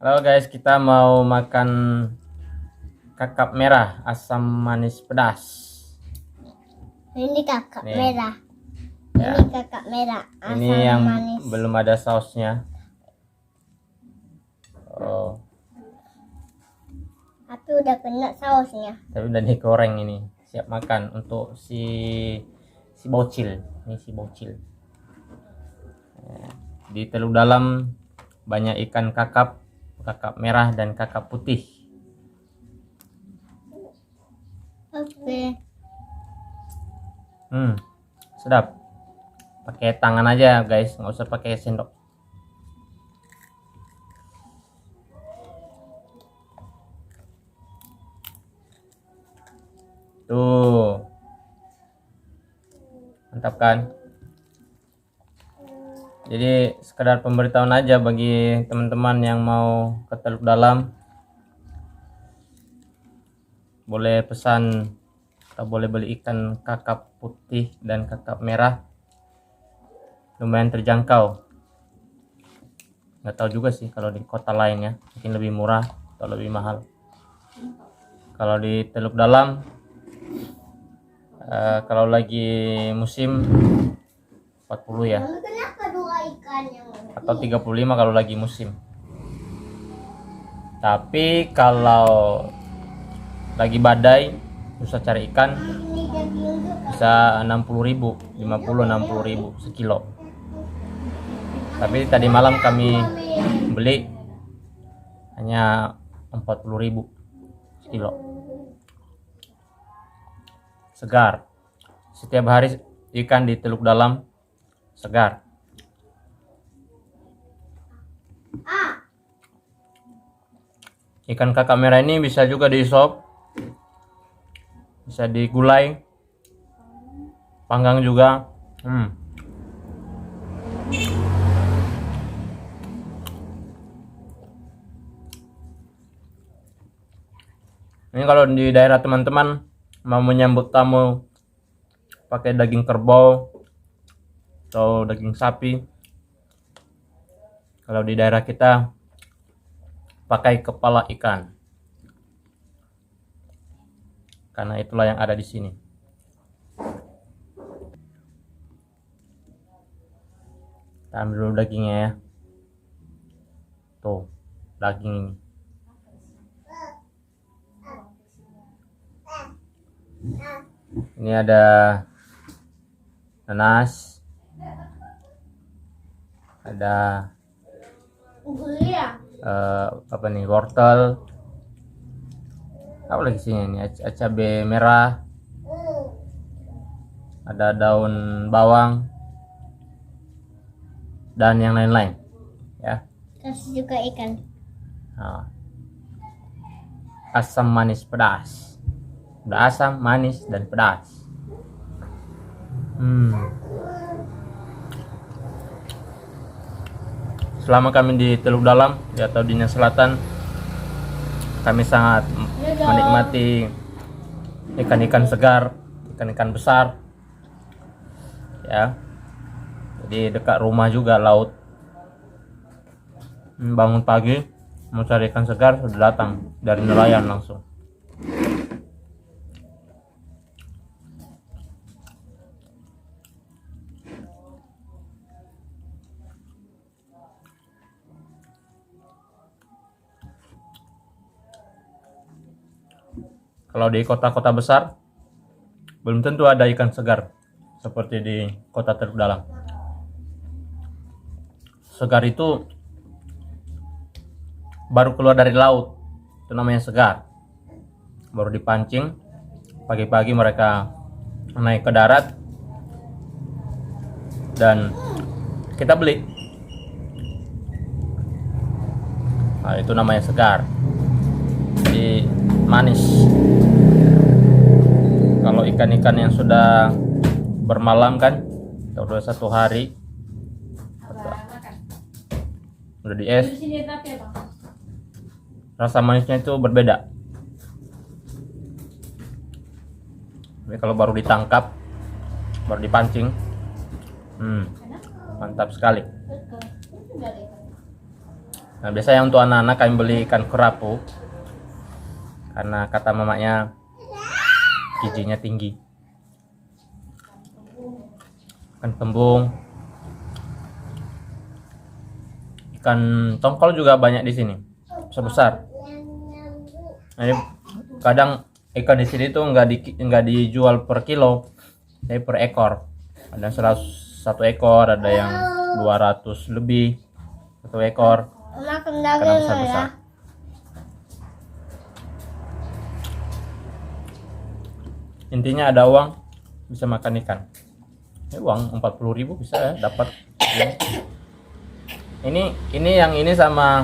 Halo guys, kita mau makan kakap merah asam manis pedas. Ini kakak Nih. merah. Ya. Ini kakak merah. Asam Ini yang manis. belum ada sausnya. Oh, Tapi udah kena sausnya. tapi udah digoreng ini. Siap makan untuk si bocil. Ini si bocil. Di telur dalam banyak ikan kakap merah dan kakap putih. Oke. Sedap. Pakai tangan aja guys, nggak usah pakai sendok. Tuh, mantap kan? Jadi sekedar pemberitahuan aja bagi teman-teman yang mau ke Teluk Dalam, boleh pesan atau boleh beli ikan kakap putih dan kakap merah, lumayan terjangkau. Nggak tahu juga sih kalau di kota lain ya, mungkin lebih murah atau lebih mahal. Kalau di Teluk Dalam, kalau lagi musim 40 ya, Kenapa dua ikan yang atau 35 kalau lagi musim. Tapi kalau lagi badai susah cari ikan, ini daging juga? bisa 60.000, 50-60.000 sekilo. Tapi tadi malam kami beli hanya 40.000 sekilo. Segar. Setiap hari ikan di Teluk Dalam segar. Ikan kakap merah ini bisa juga di sop, bisa digulai, panggang juga. Ini kalau di daerah teman-teman mau menyambut tamu pakai daging kerbau atau daging sapi, kalau di daerah kita pakai kepala ikan, karena itulah yang ada di sini. Kita ambil dulu dagingnya ya. Tuh, daging ini. Ini ada nanas, ada apa nih, wortel, apa lagi sini ini, cabai merah, ada daun bawang dan yang lain-lain ya. Kasih juga ikan. Nah, asam manis pedas, udah asam, manis, dan pedas. Selama kami di Teluk Dalam atau di Nias Selatan, kami sangat menikmati ikan-ikan segar, ikan-ikan besar ya. Jadi dekat rumah juga laut. Bangun pagi mau cari ikan segar, sudah datang dari nelayan langsung. Kalau di kota-kota besar belum tentu ada ikan segar seperti di kota Teluk Dalam. Segar itu baru keluar dari laut, itu namanya segar. Baru dipancing, pagi-pagi mereka naik ke darat dan kita beli. Nah, itu namanya segar. Jadi manis. Kalau ikan-ikan yang sudah bermalam kan, udah 1 hari, udah di es, rasa manisnya itu berbeda. Tapi kalau baru ditangkap, baru dipancing, mantap sekali. Nah, biasanya untuk anak-anak kami beli ikan kerapu karena kata mamanya gizinya tinggi. Ikan kembung, ikan tongkol juga banyak di sini, besar-besar. Jadi kadang ikan di sini tuh nggak dijual per kilo, tapi per ekor. Ada 100 ekor, ada yang 200 lebih satu ekor. Makan Kadang daging besar-besar. ya. Intinya ada uang bisa makan ikan. Ini uang 40.000 bisa ya dapat. Ini yang ini sama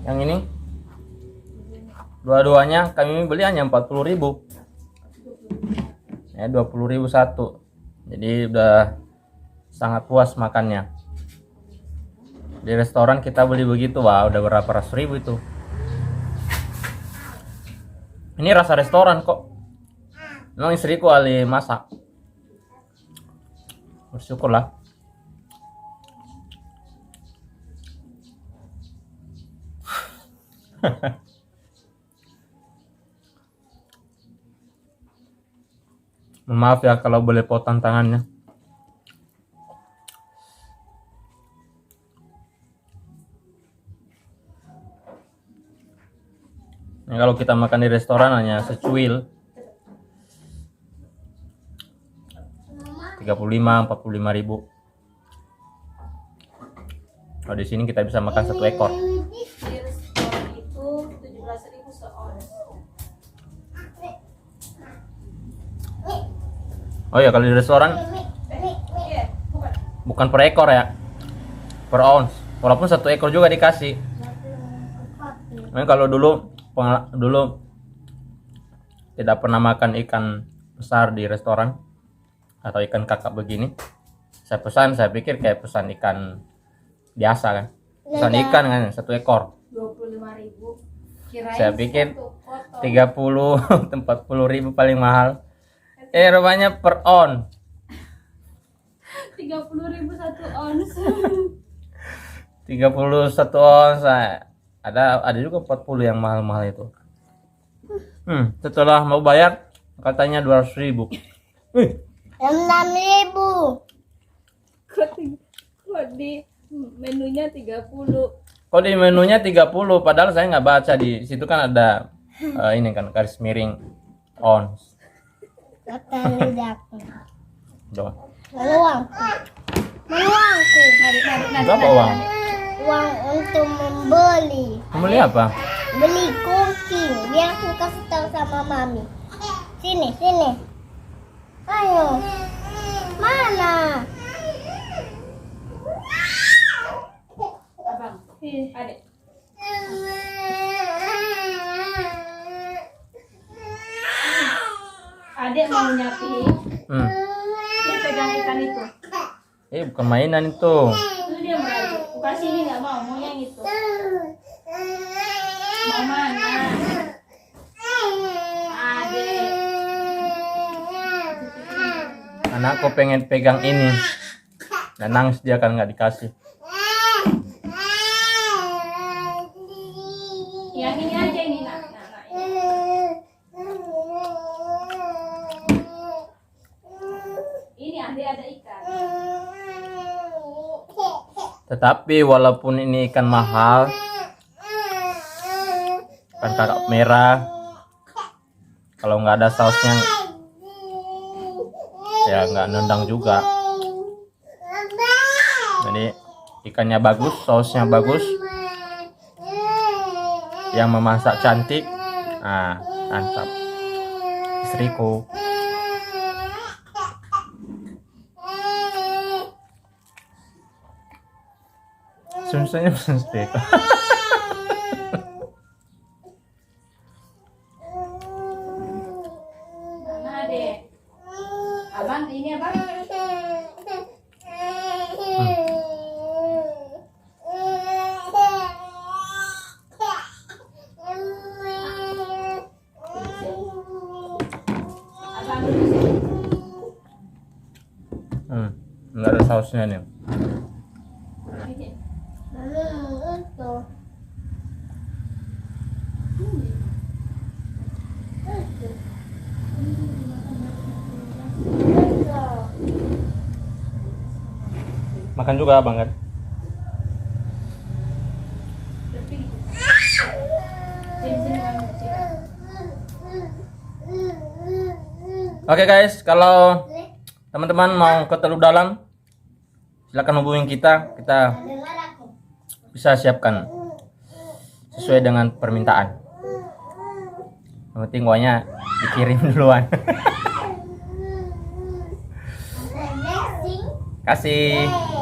yang ini. Dua-duanya kami beli hanya 40.000. Ya 20.000 satu. Jadi udah sangat puas makannya. Di restoran kita beli begitu, wah udah berapa ratus ribu itu. Ini rasa restoran kok. Memang istriku ahli masak. Bersyukurlah. Maaf ya kalau boleh potong tangannya. Nah, kalau kita makan di restoran hanya secuil 35-45.000. Kalau di sini kita bisa makan satu ekor. Di restoran itu 17.000 seons. Oh ya, kalau di restoran Iya, bukan. bukan per ekor ya, per ounce. Walaupun satu ekor juga dikasih. Nah, kalau dulu tidak pernah makan ikan besar di restoran atau ikan kakap begini, saya pikir kayak pesan ikan biasa kan, pesan ikan kan satu ekor. 25.000. Kirain Saya pikir satu potong. 30 40.000 paling mahal. Rupanya per on. 30.000 satu ons. 31 ons. Ada juga 40 yang mahal-mahal itu. Setelah mau bayar katanya 200.000. 6.000. Kok di menunya 30. Kok di menunya 30 padahal saya nggak baca di situ kan ada ini kan garis miring ons. Kata lidahku. Doang. Uangku. Uangku. Berapa uang? Uang untuk membeli. Membeli apa? Beli cooking. Biar aku kasih tahu sama mami. Sini, sini. Ayo. Mana? Abang, adek. Adek mau nyapi. Dia pegang ikan itu. Bukan mainan itu. Itu dia mau. Bukan sini nggak mau yang itu. Mau mana? Adek. Anakku pengen pegang ini. Dan nangis dia kan nggak dikasih. Yang ini aja ini nak. Ini adek ada ikan. Tetapi walaupun ini ikan mahal, ikan kakap merah, kalau nggak ada sausnya ya nggak nendang juga. Jadi ikannya bagus, sausnya bagus, yang memasak cantik, mantap. Istriku. Sebenarnya istriku. Mana adek? Abang ini abang. Abang dulu sini. Nggak ada sausnya nih. Ini. Makan juga abang kan? Sini kamu sini. Oke guys, kalau teman-teman mau ke Teluk Dalam, silakan hubungi kita. Kita Dengar aku. bisa siapkan sesuai dengan permintaan. Yang penting uangnya dikirim duluan. Next thing. Kasih.